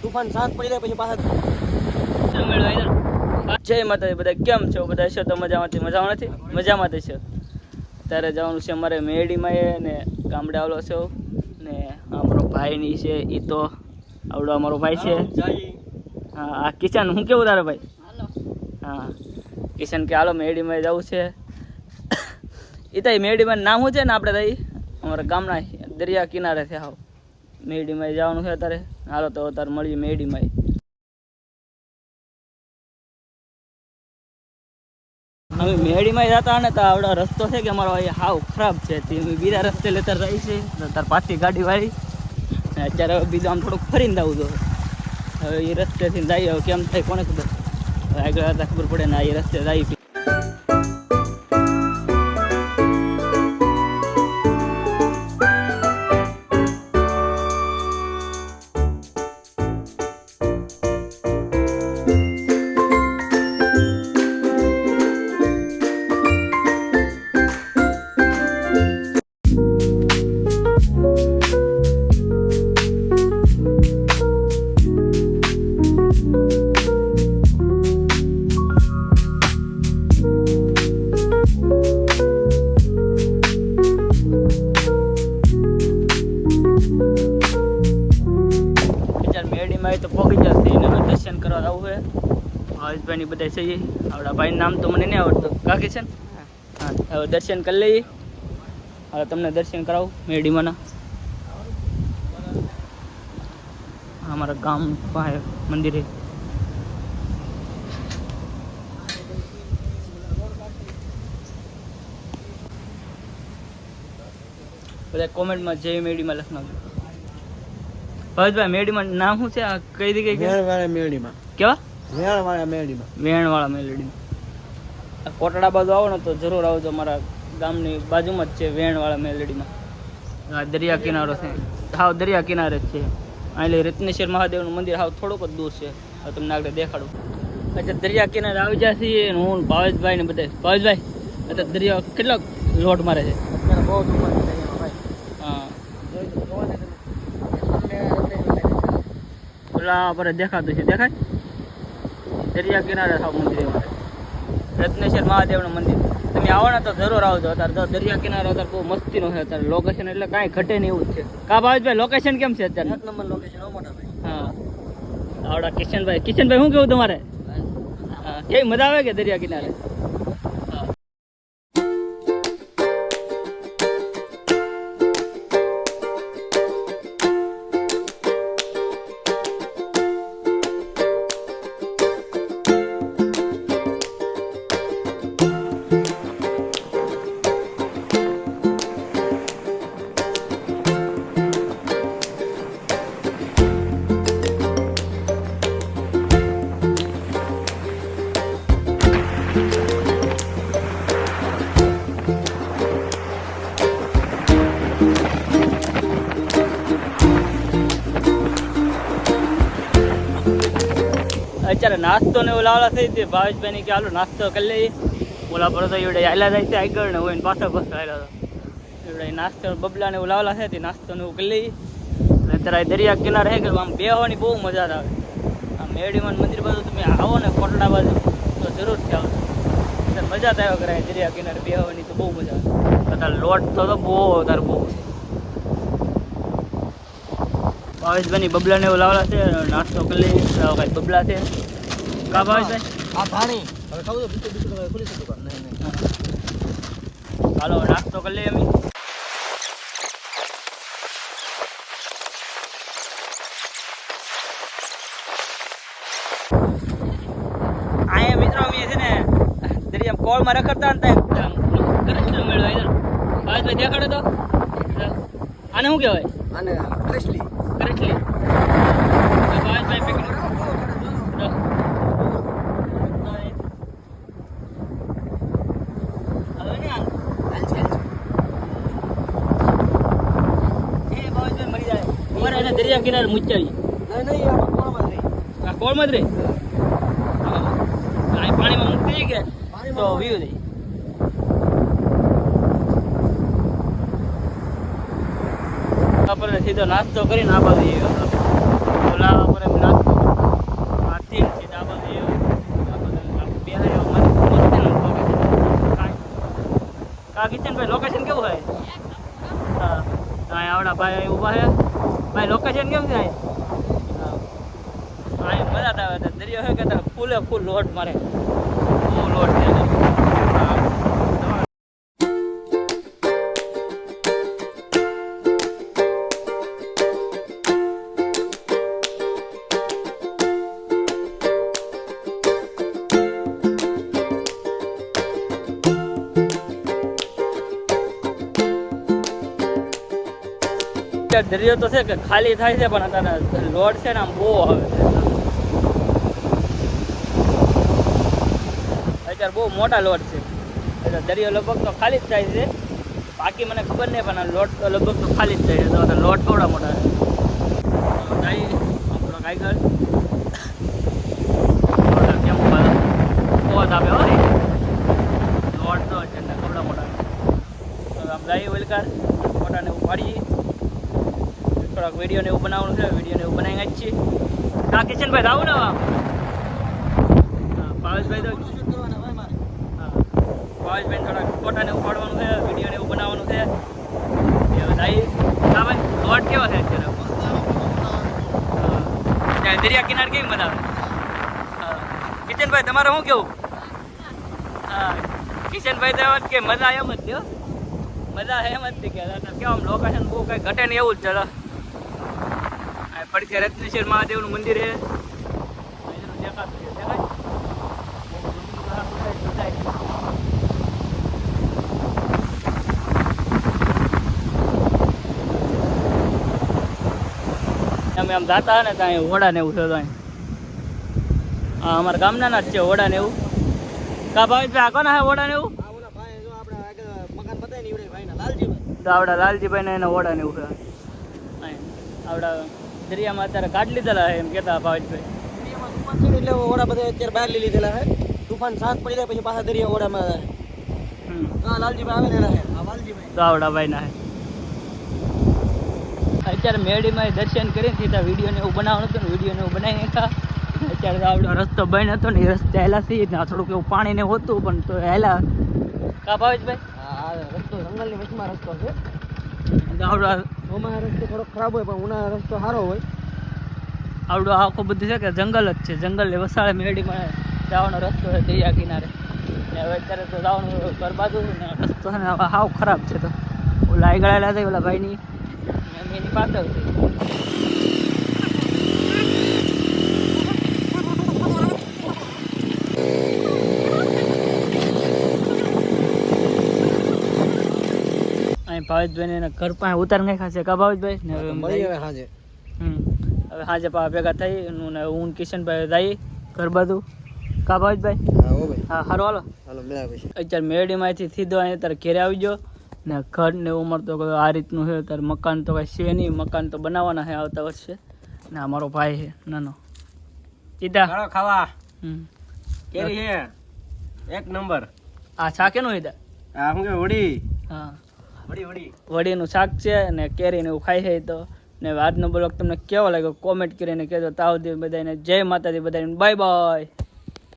તુફાન શાંત પડી જાય પછી પાછા જય માતાજી બધા કેમ છો બધા છો તો મજામાંથી મજામાં નથી મજામાં છે ત્યારે જવાનું છે અમારે મેડીમાં ને ગામડે આવેલો છે ને અમારો ભાઈની છે એ તો આવડો અમારો ભાઈ છે હા આ કિશન હું કેવું તારે ભાઈ હા કિશન કે હાલો મેડીમાં જવું છે એ તો મેડીમાં નામ શું છે ને આપણે તઈ અમારા ગામના દરિયા કિનારે છે હાવ મેડીમાં જવાનું છે અત્યારે હાલો તો અત્યારે મળીએ મેડીમાં અમે મેડીમાં જતા ને તો આવડો રસ્તો છે કે અમારો અહીંયા હાવ ખરાબ છે તે બીજા રસ્તે લેતા રહી છે તાર પાછી ગાડી વાળી અત્યારે હવે બીજું આમ થોડુંક ફરીને જવું જોઈએ હવે એ રસ્તેથી જઈએ હવે કેમ થાય કોને ખબર આગળ આવતા ખબર પડે ને એ રસ્તે જઈએ મેડીમાં તો પહોંચી જશે એને દર્શન કરવા જવું છે ભાવેશભાઈની બધા છે આપણા ભાઈનું નામ તો મને નહીં આવડતું કાકી છે ને હા હવે દર્શન કરી લઈએ હવે તમને દર્શન કરાવું મેડીમાંના અમારા ગામ પાસે મંદિરે બધા કોમેન્ટમાં જય મેડીમાં લખનારું ભાવેશભાઈ મેડીમાં નામ શું છે આ કઈ દી કઈ વેણવાળા મેળીમાં કેવા વેણવાળા મેળીમાં વેણવાળા મેલડીમાં આ કોટડા બાજુ આવો ને તો જરૂર આવજો અમારા ગામની બાજુમાં જ છે વેણવાળા મેલડીમાં આ દરિયા કિનારો છે હાવ દરિયા કિનારે જ છે એટલે રત્નેશ્વર મહાદેવનું મંદિર હાવ થોડુંક જ દૂર છે હવે તમને આગળ દેખાડું અચ્છા દરિયા કિનારે આવી જાય છીએ હું ભાવેશભાઈ ને બધા ભાવેશભાઈ અત્યારે દરિયા કેટલોક લોટ મારે છે અત્યારે બહુ તુફાન છે ભાઈ હા ઓલા પર દેખાતું છે દેખાય દરિયા કિનારે થાવ મંદિર અમારે રત્નેશ્વર મહાદેવનું મંદિર તમે આવો ને તો જરૂર આવજો અત્યારે તો દરિયા કિનારે અત્યારે બહુ મસ્તીનો છે અત્યારે લોકેશન એટલે કાંઈ ઘટે નહીં એવું જ છે કા ભાવેશભાઈ લોકેશન કેમ છે અત્યારે એક નંબર લોકેશન મોટા ભાઈ હા આવડા કિશનભાઈ કિશનભાઈ શું કેવું તમારે હા કેવી મજા આવે કે દરિયા કિનારે અત્યારે નાસ્તો ને એવું લાવલા થઈ તે ભાવેશભાઈ કે હાલો નાસ્તો કરી લઈએ ઓલા પર તો એવડે હાલા જાય છે આગળ ને હોય ને પાછા પાછા હાલા એવડે નાસ્તો બબલા ને એવું લાવલા છે તે નાસ્તો ને એવું કરી લઈએ અત્યારે દરિયા કિનારે છે કે આમ બેહવાની બહુ મજા આવે આમ મેડીમાં મંદિર બાજુ તમે આવો ને કોટડા બાજુ તો જરૂરથી આવજો અત્યારે મજા જ આવ્યો કરાય દરિયા કિનારે બેહવાની તો બહુ મજા આવે અત્યારે લોટ તો બહુ અત્યારે બહુ ભાવેશભાઈની બબલાને એવું લાવલા છે નાસ્તો કરી લઈએ કાંઈ બબલા છે કા ભાવેશભાઈ આ ધાણી હવે ખાવું તો બીજું બીજું ખુલી શકે નહીં હાલો નાસ્તો કરી લઈએ અમે અહીંયા મિત્રો અમે છે ને દરિયા કોળમાં રખડતા ને ભાવેશભાઈ દેખાડો તો આને શું કહેવાય અને ફ્રેશલી કરેક્ટલી ભાવેશભાઈ પકડી દરિયા કિનારે મુચાવી કોળમાં જ રહી પાણીમાં મૂકી કે તો વ્યૂ દઈ આપણે સીધો નાસ્તો કરીને આ બાજુ ઓલા પર નાસ્તો જવાનું કેમ છે અહીં મજા જ આવે દરિયો હોય કે ફૂલે ફૂલ લોટ મારે બહુ લોટ છે દરિયો તો છે કે ખાલી થાય છે પણ અત્યારે લોટ છે ને આમ બહુ આવે છે અત્યારે બહુ મોટા લોટ છે એટલે દરિયો લગભગ તો ખાલી જ થાય છે બાકી મને ખબર નહીં પણ લોટ તો લગભગ તો ખાલી જ થાય છે તો લોટ થોડા મોટા છે જાય આપણો કાંઈ કેમ પહોંચ આપે હોય લોટ તો છે ને થોડા મોટા આમ જાય વેલકાર મોટાને ઉપાડીએ થોડાક વિડીયો ને એવું બનાવવાનું છે વિડીયો ને એવું બનાવી જ છીએ હા કિશનભાઈ આવું ને હા ભાવેશભાઈ તો હા ભાવેશભાઈ થોડાક ફોટા ને ઉપાડવાનું છે વિડીયો ને એવું બનાવવાનું છે હા ભાઈ લોટ કેવો છે અત્યારે દરિયા કિનારે કેવી મજા આવે હા કિશનભાઈ તમારે શું કેવું હા કિશનભાઈ તો એમ જ કે મજા એમ જ થયો મજા એમ જ થઈ ગયા કેમ આમ લોકેશન બહુ કંઈ ઘટે ને એવું જ ચલો પડખે રત્નેશ્વર મહાદેવનું મંદિર છે અમે આમ જાતા ને ત્યાં ઓડા ને એવું છે ત્યાં હા અમારા ગામના જ છે ઓડા ને એવું કા ભાઈ આ કોના હે ઓડા ને એવું તો આવડા લાલજીભાઈ ને એના ઓડા ને એવું છે આવડા દરિયામાં અત્યારે કાઢ લીધેલા છે એમ કહેતા ભાવેશભાઈ એટલે ઓડા બધા અત્યારે બહાર લઈ લીધેલા છે તુફાન સાત પડી જાય પછી પાછા દરિયા ઓડામાં હા લાલજીભાઈ આવેલા છે આ વાલજીભાઈ તો આવડા ભાઈ ના અત્યારે મેળીમાં દર્શન કરી ત્યાં વિડીયો ને એવું બનાવવાનું હતું ને વિડીયો ને એવું બનાવી નાખ્યા અત્યારે આવડો રસ્તો બંધ હતો ને એ રસ્તે હેલા થઈ થોડુંક એવું પાણી ને હોતું પણ તો હેલા કા ભાવેશભાઈ હા રસ્તો જંગલની વચમાં રસ્તો છે આવડા ચોમાસા રસ્તો થોડો ખરાબ હોય પણ ઉનાળા રસ્તો સારો હોય આવડું આખું બધું છે કે જંગલ જ છે જંગલ વસાડે મેળીમાં જવાનો રસ્તો છે દરિયા કિનારે ને હવે અત્યારે તો જવાનું ઘર બાજુ ને રસ્તો છે ને હાવ ખરાબ છે તો ઓલા આગળેલા છે ઓલા ભાઈની એની પાછળ છે ભાવેશભાઈ ને ઘર પાસે ઉતાર નાખ્યા છે કા ભાવેશભાઈ ને હવે હાજે હવે હાજે પા ભેગા થઈ ને હું કિશનભાઈ જાય ઘર બાજુ કા ભાવેશભાઈ હા સારું હાલો અત્યારે મેરડીમાંથી સીધો અહીં અત્યારે ઘેરે આવી ગયો ને ઘર ને ઉમર તો આ રીતનું છે અત્યારે મકાન તો કઈ છે નહીં મકાન તો બનાવવાના છે આવતા વર્ષે ને અમારો ભાઈ છે નાનો ઈદા ખાવા કેરી છે એક નંબર આ શાક એનું ઈદા આ હું કે વડી હા વડીનું શાક છે ને કેરીને એવું ખાય છે તો ને આજનો બ્લોગ તમને કેવો લાગ્યો કોમેન્ટ કરીને કહેજો તાવ બધાને જય માતાજી બધાને બાય બાય